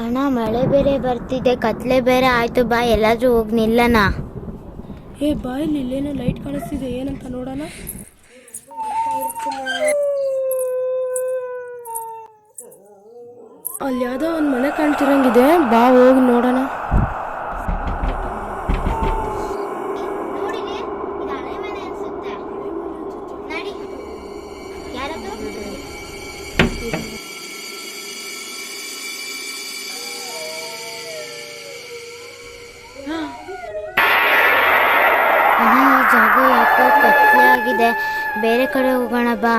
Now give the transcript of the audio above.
ಅಣ್ಣ ಮಳೆ ಬೇರೆ ಬರ್ತಿದೆ, ಕತ್ಲೆ ಬೇರೆ ಆಯ್ತು, ಬಾ ಎಲ್ಲಾದ್ರೂ ಹೋಗಿ ನಿಲ್ಲಣ. ಬಾ, ಇಲ್ಲಿ ಇಲ್ಲೇನೋ ಲೈಟ್ ಕಾಣಿಸ್ತಿದೆ, ಏನಂತ ನೋಡೋಣ. ಅಲ್ಲಿ ಯಾವುದೋ ಒಂದು ಮನೆ ಕಾಣ್ತಿರಂಗಿದೆ, ಬಾ ಹೋಗಿ ನೋಡೋಣ. ಈ ಜಾಗ ಯಾಕೋ ಕತ್ಲೆ ಆಗಿದೆ, ಬೇರೆ ಕಡೆ ಹೋಗೋಣ ಬಾ.